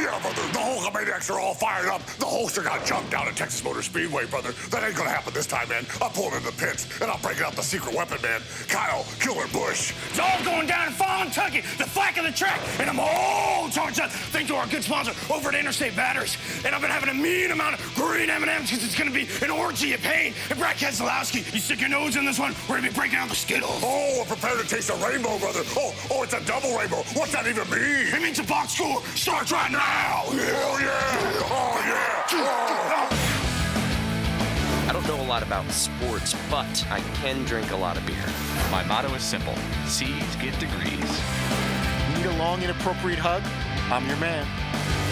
Yeah, brother, the Hulkamaniacs are all fired up. The holster got jumped down at Texas Motor Speedway, brother. That ain't gonna happen this time, man. I'm pulling in the pits, and I'm breaking out the secret weapon, man. Kyle, Killer Busch. It's all going down in Fallen, Kentucky, the flank of the track, and I'm all charged up. Thanks to our good sponsor over at Interstate Batteries. And I've been having a mean amount of green M&Ms because it's gonna be an orgy of pain. And Brad Keselowski, you stick your nose in this one, we're gonna be breaking out the Skittles. Oh, we're prepared to taste a rainbow, brother. Oh, it's a double rainbow. What's that even mean? It means the box score starts right now. Oh, yeah. Oh, yeah. Oh. I don't know a lot about sports, but I can drink a lot of beer. My motto is simple. C's get degrees. Need a long, inappropriate hug? I'm your man.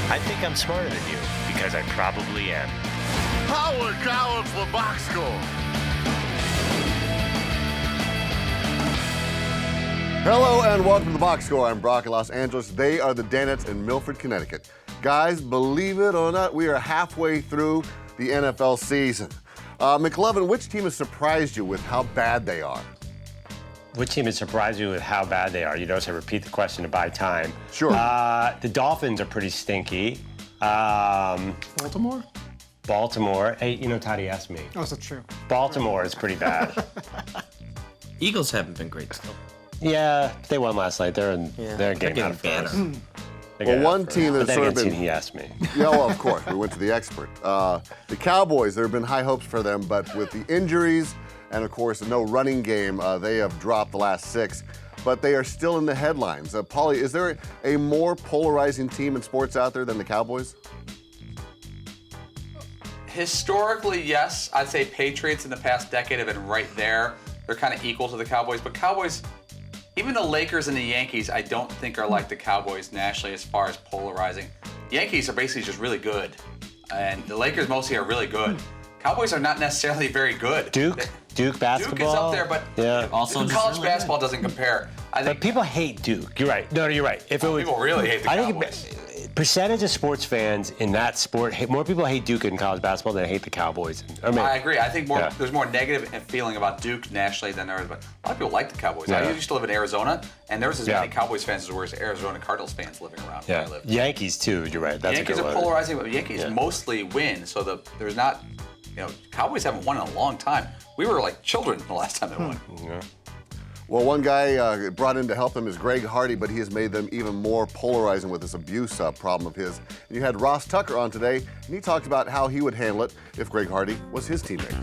I think I'm smarter than you, because I probably am. Howard Collins, the box score. Hello and welcome to the Box Score. I'm Brock in Los Angeles. They are the Danettes in Milford, Connecticut. Guys, believe it or not, we are halfway through the NFL season. McLovin, which team has surprised you with how bad they are? Which team has surprised you with how bad they are? You notice I repeat the question to buy time. Sure. The Dolphins are pretty stinky. Baltimore? Baltimore. Hey, you know, Toddy asked me. Oh, is that true? Baltimore is pretty bad. Eagles haven't been great still. Yeah, they won last night. They're in game out for us. Well, one team that's sort of been... He asked me. Yeah, well, of course. We went to the expert. The Cowboys, there have been high hopes for them, but with the injuries and, of course, no running game, they have dropped the last 6. But they are still in the headlines. Paulie, is there a more polarizing team in sports out there than the Cowboys? Historically, yes. I'd say Patriots in the past decade have been right there. They're kind of equal to the Cowboys. But Cowboys, even the Lakers and the Yankees, I don't think are like the Cowboys nationally as far as polarizing. Yankees are basically just really good. And the Lakers mostly are really good. Cowboys are not necessarily very good. Duke basketball. Duke is up there, but yeah. Also college basketball doesn't compare. I think But people hate Duke. You're right. No, you're right. If it was, people really hate the Cowboys. think percentage of sports fans in that sport, more people hate Duke in college basketball than hate the Cowboys. I agree. I think there's more negative feeling about Duke nationally than there is. But a lot of people like the Cowboys. Yeah. I used to live in Arizona, and there was as many Cowboys fans as there were Arizona Cardinals fans living around where I lived. Yankees too. You're right. That's Yankees a good are one. polarizing, but Yankees mostly win. So there's not, Cowboys haven't won in a long time. We were like children the last time they won. Yeah. Well, one guy brought in to help them is Greg Hardy, but he has made them even more polarizing with this abuse problem of his. And you had Ross Tucker on today, and he talked about how he would handle it if Greg Hardy was his teammate.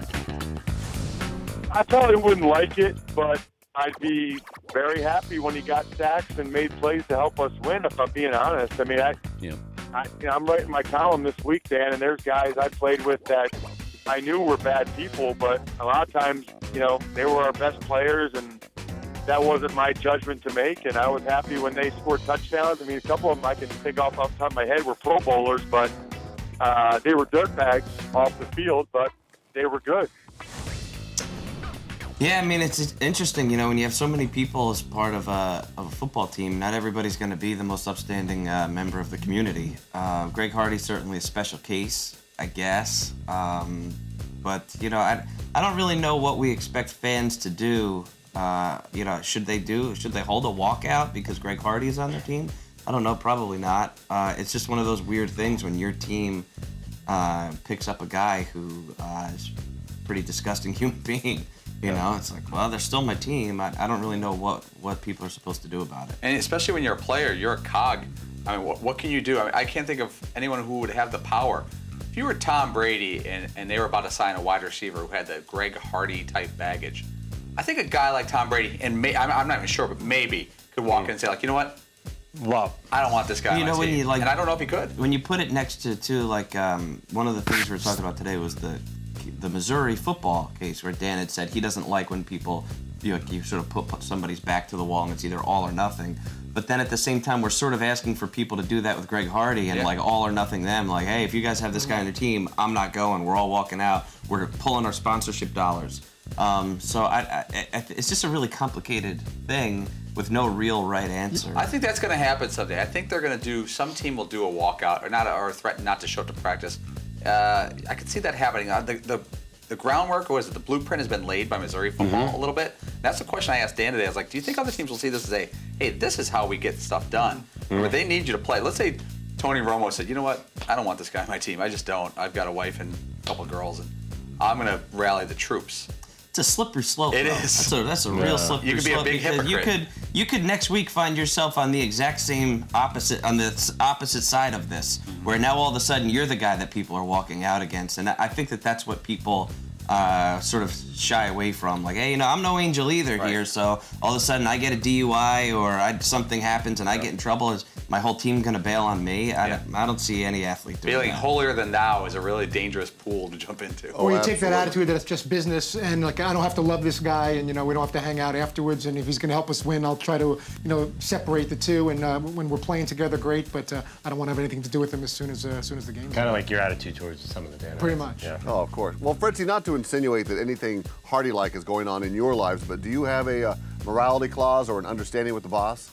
I probably wouldn't like it, but I'd be very happy when he got sacks and made plays to help us win, if I'm being honest. I mean, I'm writing my column this week, Dan, and there's guys I played with that I knew were bad people, but a lot of times, they were our best players, and that wasn't my judgment to make, and I was happy when they scored touchdowns. I mean, a couple of them I can think off the top of my head were Pro Bowlers, but they were dirtbags off the field, but they were good. Yeah, I mean, it's interesting, when you have so many people as part of a football team, not everybody's going to be the most upstanding member of the community. Greg Hardy's certainly a special case, I guess. But, I don't really know what we expect fans to do. Should they hold a walkout because Greg Hardy is on their team? I don't know, probably not. It's just one of those weird things when your team picks up a guy who is a pretty disgusting human being. It's like, well, they're still my team. I don't really know what people are supposed to do about it. And especially when you're a player, you're a cog. I mean, what can you do? I mean, I can't think of anyone who would have the power. If you were Tom Brady and they were about to sign a wide receiver who had the Greg Hardy type baggage, I think a guy like Tom Brady, and I'm not even sure, but maybe could walk in and say, like, you know what? Well, I don't want this guy on my team. And I don't know if he could. When you put it next to one of the things we were talking about today was the Missouri football case where Dan had said he doesn't like when people, you sort of put somebody's back to the wall and it's either all or nothing. But then at the same time, we're sort of asking for people to do that with Greg Hardy and like all or nothing them. Like, hey, if you guys have this guy on your team, I'm not going. We're all walking out. We're pulling our sponsorship dollars. So it's just a really complicated thing with no real right answer. I think that's going to happen someday. I think they're going to do, some team will do a walkout or threaten not to show up to practice. I could see that happening. The groundwork, or the blueprint has been laid by Missouri football a little bit. That's the question I asked Dan today. I was like, do you think other teams will see this and say, hey, this is how we get stuff done? Or they need you to play. Let's say Tony Romo said, you know what? I don't want this guy on my team. I just don't. I've got a wife and a couple of girls, and I'm going to rally the troops. It's a slippery slope. It though. is. That's a real slippery You could be slope. a big hypocrite. You could next week find yourself on the exact same opposite side of this, where now all of a sudden you're the guy that people are walking out against, and I think that's what people sort of shy away from. Like, hey, I'm no angel either here, so all of a sudden I get a DUI or something happens and I get in trouble. Is my whole team going to bail on me? I don't see any athlete doing Feeling that. holier than thou is a really dangerous pool to jump into. Or you take that attitude that it's just business and like, I don't have to love this guy and, we don't have to hang out afterwards, and if he's going to help us win, I'll try to, separate the two, and when we're playing together, great, but I don't want to have anything to do with him as soon as the game's Kind of like your attitude towards some of the Daniels. Pretty much. Yeah. Oh, of course. Well, Fritzy, not to insinuate that anything Hardy-like is going on in your lives, but do you have a morality clause or an understanding with the boss?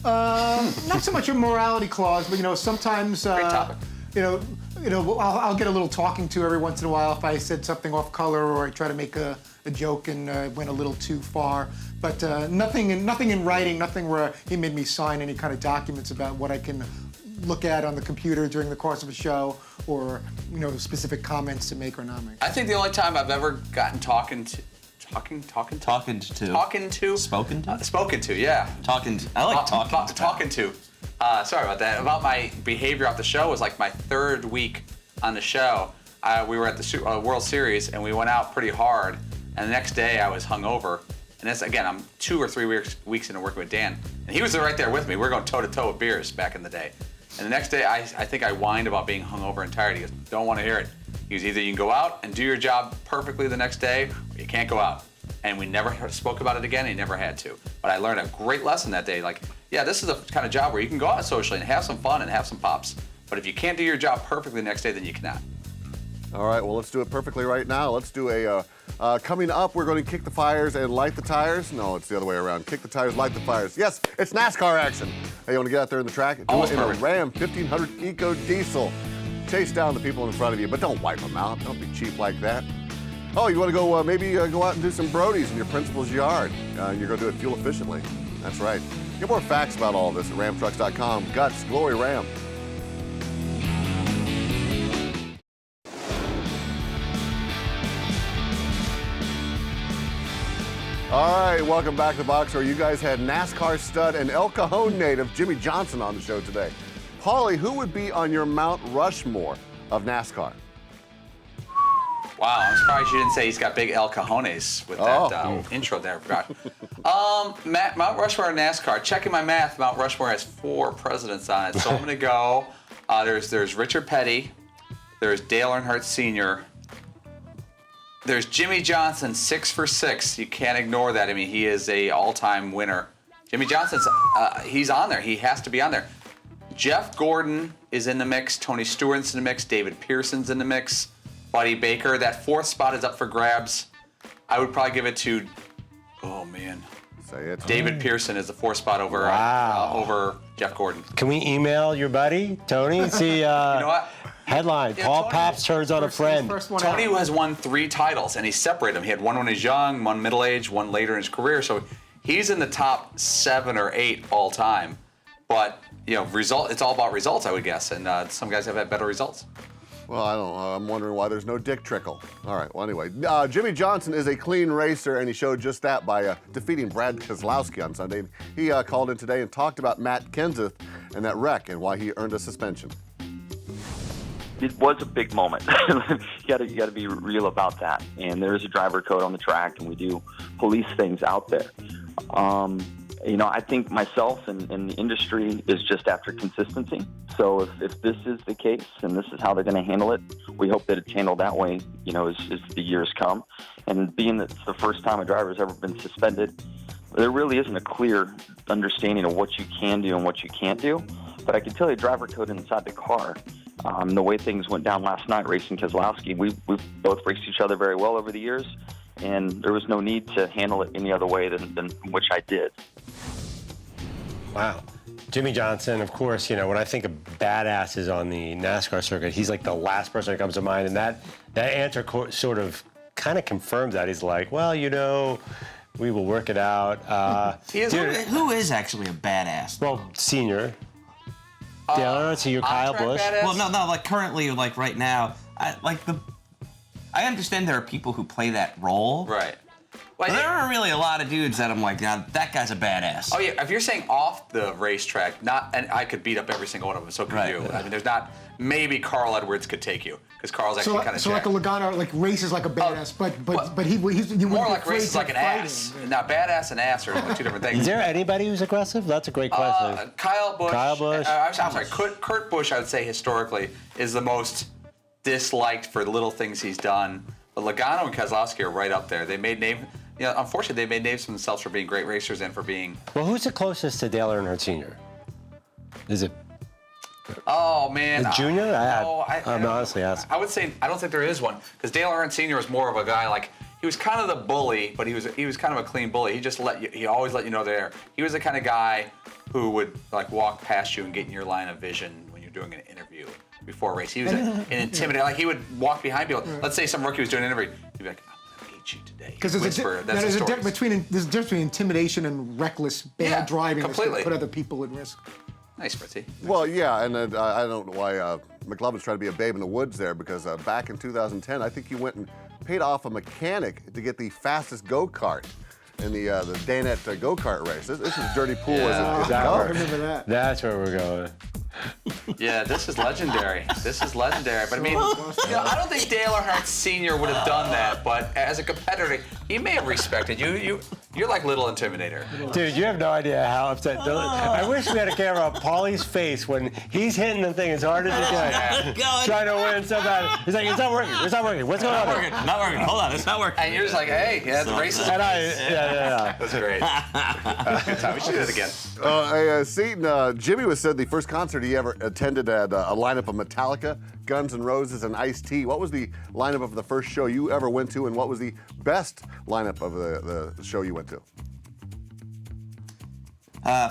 Not so much a morality clause, but sometimes Great topic. I'll get a little talking to every once in a while if I said something off color or I try to make a joke and went a little too far. But nothing in writing, nothing where he made me sign any kind of documents about what I can look at on the computer during the course of a show, or specific comments to make or not make. I think the only time I've ever gotten spoken to. Talking to. Yeah. I like talking. Talking to. Sorry about that. About my behavior off the show was like my third week on the show. We were at the World Series and we went out pretty hard. And the next day I was hungover. And that's, again, I'm 2 or 3 weeks into working with Dan. And he was right there with me. We were going toe to toe with beers back in the day. And the next day I think I whined about being hungover and tired. He goes, don't want to hear it. He goes, either you can go out and do your job perfectly the next day, or you can't go out. And we never spoke about it again. He never had to. But I learned a great lesson that day. Like, yeah, this is the kind of job where you can go out socially and have some fun and have some pops. But if you can't do your job perfectly the next day, then you cannot. All right, well, let's do it perfectly right now. Let's do coming up, we're going to kick the fires and light the tires. No, it's the other way around. Kick the tires, light the fires. Yes, it's NASCAR action. Hey, you want to get out there in the track? Do it in a Ram 1500 Eco Diesel. Chase down the people in front of you, but don't wipe them out. Don't be cheap like that. Oh, you want to go maybe go out and do some Brodies in your principal's yard. You're going to do it fuel efficiently. That's right. Get more facts about all this at ramtrucks.com. Guts, glory, Ram. All right, welcome back to Boxer. You guys had NASCAR stud and El Cajon native Jimmy Johnson on the show today. Paulie, who would be on your Mount Rushmore of NASCAR? Wow, I'm surprised you didn't say he's got big El Cajones with that intro there. I forgot. Mount Rushmore NASCAR. Checking my math, Mount Rushmore has 4 presidents on it. So I'm going to go. There's Richard Petty. There's Dale Earnhardt Sr. There's Jimmy Johnson, 6 for 6. You can't ignore that. I mean, he is a all-time winner. Jimmy Johnson's he's on there. He has to be on there. Jeff Gordon is in the mix. Tony Stewart's in the mix. David Pearson's in the mix. Buddy Baker. That 4th spot is up for grabs. I would probably give it to, Say it. David Pearson is the 4th spot over over Jeff Gordon. Can we email your buddy, Tony, and see, You know what? headline, Paul Tony- Pabst turns on a friend. Tony has won 3 titles, and he separated them. He had one when he was young, one middle age, one later in his career. So he's in the top 7 or 8 all time. But it's all about results, I would guess. And some guys have had better results. Well, I don't know. I'm wondering why there's no Dick Trickle. All right, well, anyway. Jimmy Johnson is a clean racer, and he showed just that by defeating Brad Keselowski on Sunday. He called in today and talked about Matt Kenseth and that wreck and why he earned a suspension. It was a big moment. you got to be real about that. And there is a driver code on the track, and we do police things out there. I think myself and the industry is just after consistency. So if this is the case and this is how they're going to handle it, we hope that it's handled that way, as the years come. And being that it's the first time a driver has ever been suspended, there really isn't a clear understanding of what you can do and what you can't do. But I can tell you driver code inside the car, the way things went down last night racing Keselowski, we've both raced each other very well over the years, and there was no need to handle it any other way than which I did. Wow. Jimmy Johnson, of course, when I think of badasses on the NASCAR circuit, he's like the last person that comes to mind. And that answer sort of kind of confirms that. He's like, well, we will work it out. Who is actually a badass? Well, Senior. Dale Earnhardt, so you're Kyle on-track Busch? badass? Well, no, like currently, like right now, I understand there are people who play that role. Right. Well, But there aren't really a lot of dudes that I'm like, now that guy's a badass. oh yeah, if you're saying off the racetrack, and I could beat up every single one of them, so could Right, you. yeah. I mean, there's not. Maybe Carl Edwards could take you because Carl's actually kind of. So like a Logano, like races like a badass, but he's you more wouldn't like be races afraid like to an fight ass. him. Now, badass and ass are like two different things. Is there anybody who's aggressive? That's a great question. Kyle Busch. Kyle Busch. I'm sorry, Kurt Busch, I would say historically, is the most disliked for the little things he's done. But Logano and Keselowski are right up there. They made name. Unfortunately, they made names for themselves for being great racers and for being. Well, who's the closest to Dale Earnhardt Sr.? Is it Oh man. Junior? I'm honestly asking. I would say I don't think there is one because Dale Earnhardt Sr. was more of a guy like he was kind of the bully, but he was kind of a clean bully. He always let you know there. He was the kind of guy who would like walk past you and get in your line of vision when you're doing an interview before a race. He was an intimidating. Like he would walk behind people. Let's say some rookie was doing an interview. He'd be like, "I'm gonna get you today." Because there's a difference between intimidation and reckless bad driving that's completely. going to put other people at risk. Nice, Fritzy. Well, yeah, and I don't know why McLovin's trying to be a babe in the woods there because back in 2010, I think you went and paid off a mechanic to get the fastest go-kart in the Danette go-kart race. This is dirty pool as it I goes. remember that. That's where we're going. Yeah, this is legendary. This is legendary. But I mean, I don't think Dale Earnhardt Sr. would have done that. But as a competitor, he may have respected you. You're like little intimidator. Dude, you have no idea how upset. I wish we had a camera on Paulie's face when he's hitting the thing as hard as he can, trying to win so bad. He's like, it's not working. It's not working. What's going on? Not working. Hold on, it's not working. And you're just like, hey, yeah, the race is. And yeah. That's great. Good time. We should do it again. Seton, Jimmy was said the first concert he ever attended had a lineup of Metallica, Guns N' Roses, and Ice-T. What was the lineup of the first show you ever went to, and what was the best lineup of the show you went to?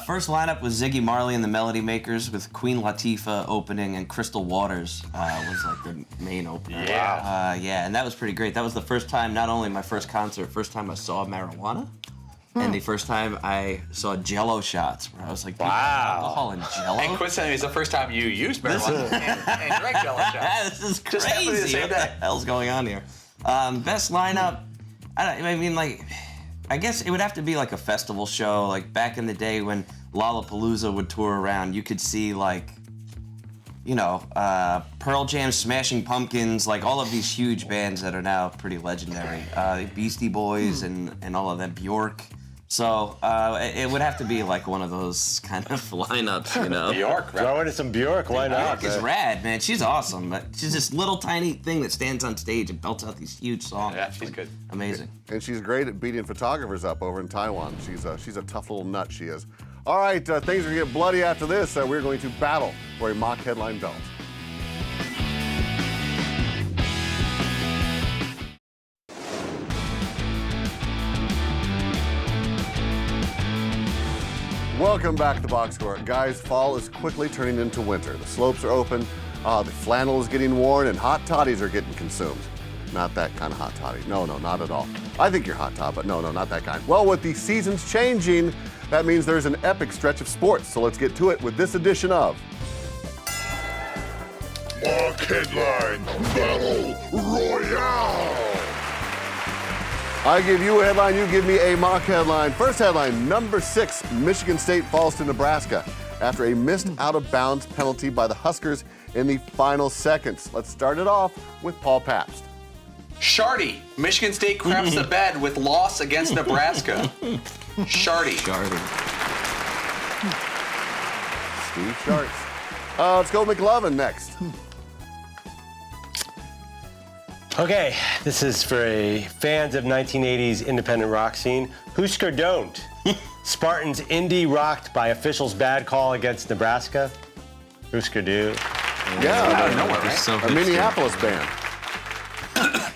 First lineup was Ziggy Marley and the Melody Makers with Queen Latifah opening and Crystal Waters was like the main opener. Yeah. And that was pretty great. That was the first time, not only my first concert, first time I saw marijuana, and the first time I saw Jello shots, where I was like, Wow. alcohol and Jello? And coincidentally, it's the first time you used marijuana and drank Jello shots. This is Just happened to be the crazy. same What the day. hell's going on here? Best lineup, I guess it would have to be like a festival show. Like back in the day when Lollapalooza would tour around, you could see like, Pearl Jam, Smashing Pumpkins, like all of these huge bands that are now pretty legendary. Beastie Boys and all of them, Bjork. So it would have to be like one of those kind of lineups, Bjork, right? Throw into some Bjork. Why not? Bjork is rad, man. She's awesome. But she's this little tiny thing that stands on stage and belts out these huge songs. Yeah, she's good. Amazing. And she's great at beating photographers up over in Taiwan. She's a tough little nut, she is. All right, things are going to get bloody after this. We're going to battle for a mock headline belt. Welcome back to Box Score. Guys, fall is quickly turning into winter. The slopes are open, the flannel is getting worn, and hot toddies are getting consumed. Not that kind of hot toddy. No, not at all. I think you're hot toddy, but no, not that kind. Well, with the seasons changing, that means there's an epic stretch of sports. So let's get to it with this edition of Mock Headline Battle Royale. I give you a headline, you give me a mock headline. First headline, number 6, Michigan State falls to Nebraska after a missed out-of-bounds penalty by the Huskers in the final seconds. Let's start it off with Paul Pabst. Shardy. Michigan State craps the bed with loss against Nebraska. Shardy. Steve Sharks. Let's go McLovin next. Okay, this is for fans of 1980s independent rock scene. Husker Don't. Spartans indie rocked by officials' bad call against Nebraska. Husker Du. Yeah, nowhere, right? So a Minneapolis band.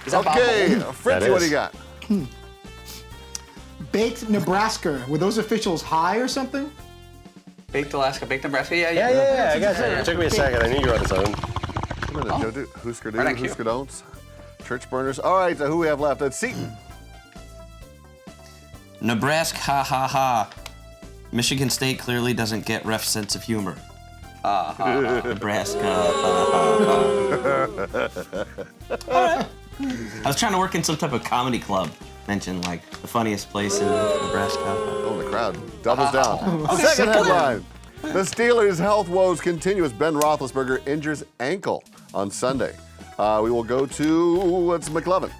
Is that Okay, Bob Fritzy, That what do is. you got? Baked Nebraska. Were those officials high or something? Baked Alaska, baked Nebraska? Yeah. Yeah, I got it. It took me a second. I knew you were on the phone. Come in, Joe, Husker Du, Right on cue. Husker Don'ts, Church Burners. All right, who we have left? Seton. Nebraska, ha ha ha. Michigan State clearly doesn't get ref sense of humor. Nebraska. All right. I was trying to work in some type of comedy club. Mention like the funniest place in Nebraska. Oh, the crowd doubles down. Second headline. The Steelers' health woes continue as Ben Roethlisberger injures ankle on Sunday. We will go to, it's McLovin.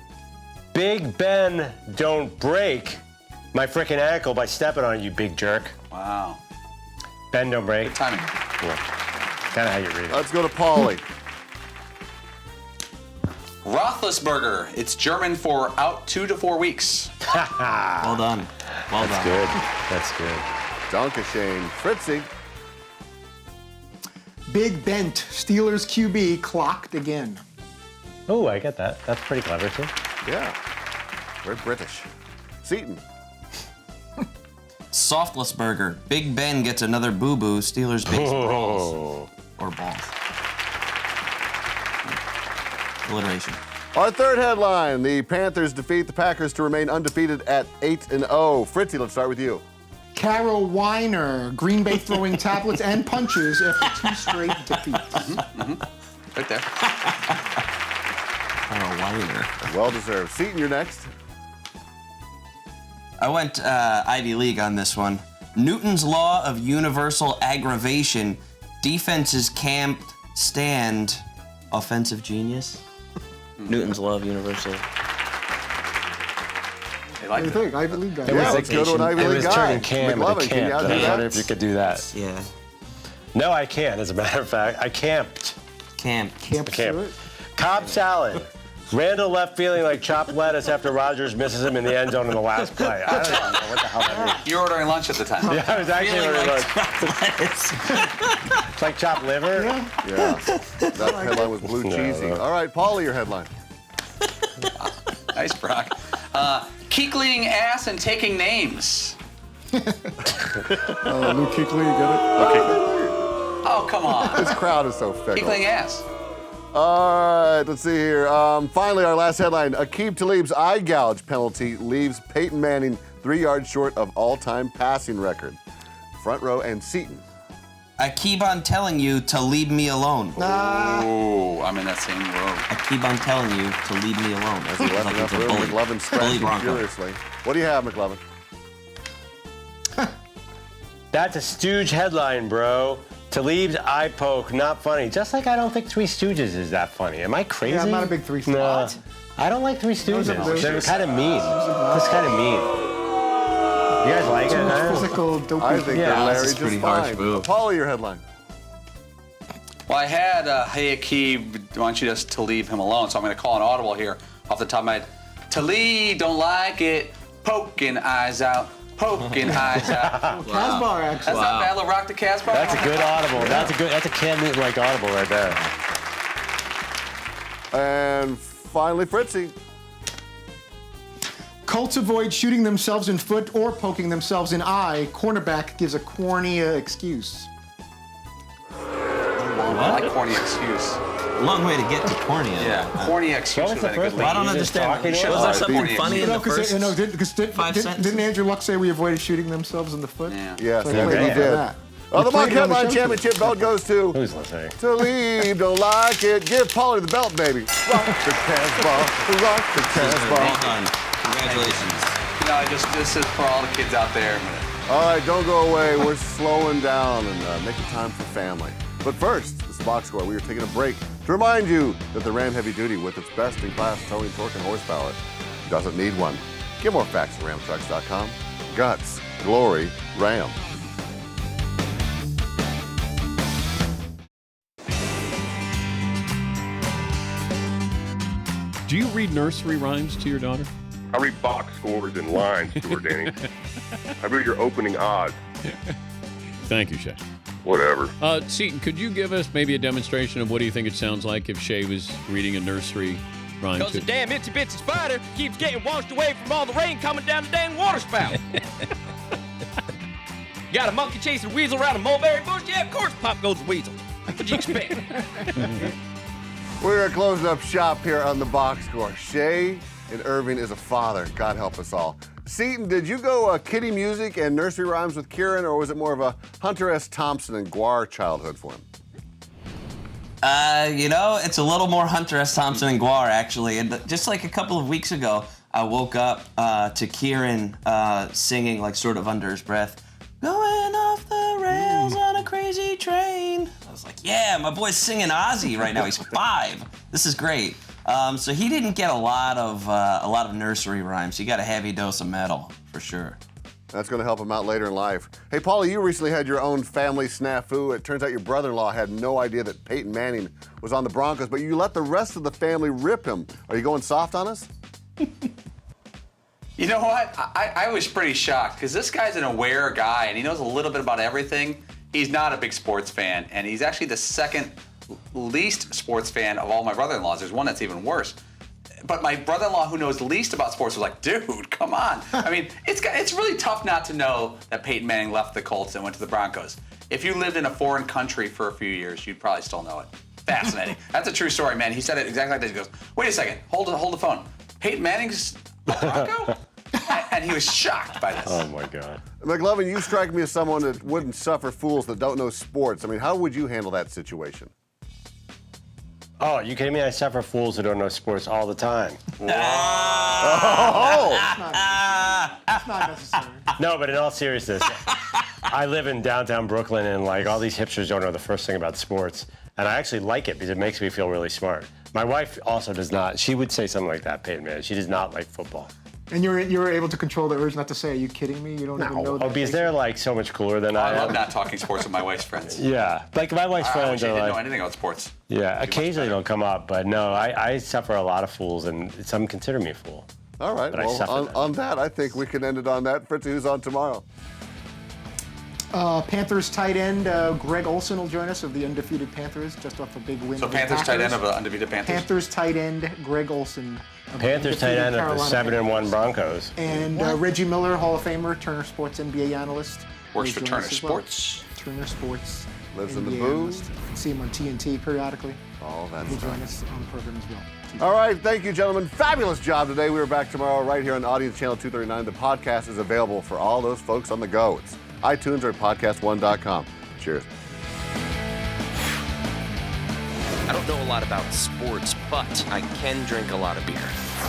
Big Ben don't break my frickin' ankle by stepping on you, big jerk. Wow. Ben don't break. Good timing. Yeah. Kind of how you read it. Let's go to Paulie. Roethlisberger. It's German for out 2 to 4 weeks. Well done. Well That's done. good. That's good. Donkashane. Fritzy. Big Bent, Steelers QB, clocked again. Oh, I get that. That's pretty clever, too. Yeah. We're British. Seton. Softless burger. Big Ben gets another boo-boo. Steelers base brawls. Or balls. Alliteration. Our third headline. The Panthers defeat the Packers to remain undefeated at 8-0. Fritzy, let's start with you. Carol Weiner, Green Bay throwing tablets and punches after 2 straight defeats. Right there. Carol Weiner. Well deserved. Seton, you're next. I went Ivy League on this one. Newton's law of universal aggravation. Defenses can't stand offensive genius. Newton's law of universal. They What like do you it. think? Ivy League guy. Yeah, let's go to an Ivy It League was guy. turning Cam into McLovin, can you camp. outdo I that? wonder if you could do that. Yeah. No, I can't. As a matter of fact, I camped. Camp. Camp Camp. Stewart. Cobb salad. Randall left feeling like chopped lettuce after Rodgers misses him in the end zone in the last play. I don't even know what the hell that means. You were ordering lunch at the time. Yeah, I was actually Feeling really like It's like chopped liver. Yeah. Yeah. That headline was blue cheesy. All right, Paulie, your headline. Nice, Brock. Keekling ass and taking names. Luke Kuechly, you get it? Oh, come on. This crowd is so fickle. Keekling ass. All right, let's see here. Finally, our last headline. Aqib Talib's eye gouge penalty leaves Peyton Manning 3 yards short of all-time passing record. Front row and Seton. I keep on telling you to leave me alone. Oh, I'm in that same row. I keep on telling you to leave me alone. As he left Like enough it's a room, bully. McLovin Bully scratching Bronco. furiously. What do you have, McLovin? That's a stooge headline, bro. Talib's eye poke, not funny. Just like I don't think Three Stooges is that funny. Am I crazy? Yeah, I'm not a big Three Stooges. No. I don't like Three Stooges. those They're are- kind of mean. That's kind of mean. You guys like it, huh? Physical dopey. I think Yeah, they're this Larry is just pretty harsh fine. move. Paulie, your headline. Well, I had, hey, Aqib, want you just to leave him alone, so I'm going to call an audible here off the top of my head. Talib, don't like it, poking eyes out, poking eyes out. Casbar, actually. That's not bad, little Rock the Casbah. That's a good audible. That's a Cam Newton-like audible right there. And finally, Fritzy. Colts avoid shooting themselves in foot or poking themselves in eye. Cornerback gives a cornea excuse. I like corny excuse. Long way to get to cornea. Yeah, corny excuse What was would the have been a first good one? I don't You just understand. talking to Was us? there something Corny funny in the Because first? didn't Andrew Luck say we avoided shooting themselves in the foot? Yeah. Yes, So I Andrew, played he off of did. that. Oh, the We played Mock it on the Headline show. Championship belt goes to Who's listening? Talib. Don't like it. Give Paulie the belt, baby. Rock the Casbah. Rock the Well Casbah. done. Congratulations. You know, this is for all the kids out there. All right, don't go away. We're slowing down and making time for family. But first, this is the box score. We are taking a break to remind you that the Ram Heavy Duty, with its best-in-class towing, torque, and horsepower, doesn't need one. Get more facts at ramtrucks.com. Guts, glory, Ram. Do you read nursery rhymes to your daughter? I read box scores and lines, Stuart Danny. I read your opening odds. Thank you, Shay. Whatever. Seton, could you give us maybe a demonstration of what do you think it sounds like if Shay was reading a nursery rhyme Because to the damn itsy bitsy spider keeps getting washed away from all the rain coming down the dang water spout. Got a monkey chasing a weasel around a mulberry bush? Yeah, of course Pop goes the weasel. What'd you expect? We're closing up shop here on the box score. Shay in Irving is a father. God help us all. Seton, did you go kitty music and nursery rhymes with Kieran, or was it more of a Hunter S. Thompson and Guar childhood for him? It's a little more Hunter S. Thompson and Guar, actually. And just like a couple of weeks ago, I woke up to Kieran singing, like, sort of under his breath, "Going off the rails on a crazy train." I was like, yeah, my boy's singing Ozzy right now. He's 5. This is great. So he didn't get a lot of nursery rhymes. He got a heavy dose of metal, for sure. That's going to help him out later in life. Hey, Paulie, you recently had your own family snafu. It turns out your brother-in-law had no idea that Peyton Manning was on the Broncos, but you let the rest of the family rip him. Are you going soft on us? You know what? I was pretty shocked because this guy's an aware guy and he knows a little bit about everything. He's not a big sports fan, and he's actually the second least sports fan of all my brother-in-laws. There's one that's even worse. But my brother-in-law, who knows least about sports, was like, dude, come on. I mean, it's really tough not to know that Peyton Manning left the Colts and went to the Broncos. If you lived in a foreign country for a few years, you'd probably still know it. Fascinating. That's a true story, man. He said it exactly like this. He goes, wait a second, hold the phone. Peyton Manning's a Bronco? And he was shocked by this. Oh, my God. McLovin, you strike me as someone that wouldn't suffer fools that don't know sports. I mean, how would you handle that situation? Oh, you kidding me? I suffer fools who don't know sports all the time. Oh! It's not necessary. No, but in all seriousness, I live in downtown Brooklyn, and like all these hipsters don't know the first thing about sports, and I actually like it because it makes me feel really smart. My wife also does not. She would say something like that, Peyton Manning. She does not like football. And you're able to control the urge not to say, "Are you kidding me? You don't even know that." Oh, because they're like so much cooler than I I am. love not talking sports with my wife's friends. Yeah, like my wife's I friends wish I are didn't like. know anything about sports. Yeah, occasionally they'll come up, but no, I suffer a lot of fools, and some consider me a fool. All right, But I well, suffer on that, I think we can end it on that. Fritzy, who's on tomorrow? Panthers tight end Greg Olsen will join us of the undefeated Panthers, just off a big win. So over the Panthers tight end Packers. of the undefeated Panthers? Panthers tight end Greg Olsen. of the Panthers tight undefeated end of the Carolina 7-1 Broncos. And Reggie Miller, Hall of Famer, Turner Sports NBA analyst. Works will for join Turner us as well. Sports. Turner Sports. Lives in the NBA booth. analyst. See him on TNT periodically. Oh, that's He'll join nice. us on the program as well. All right, thank you, gentlemen. Fabulous job today. We are back tomorrow right here on Audience Channel 239. The podcast is available for all those folks on the go. It's iTunes or podcast1.com. Cheers. I don't know a lot about sports, but I can drink a lot of beer.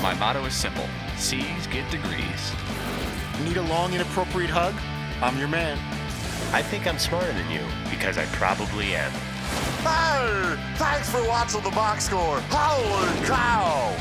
My motto is simple. C's get degrees. Need a long, inappropriate hug? I'm your man. I think I'm smarter than you because I probably am. Hey, thanks for watching the box score. Holy cow!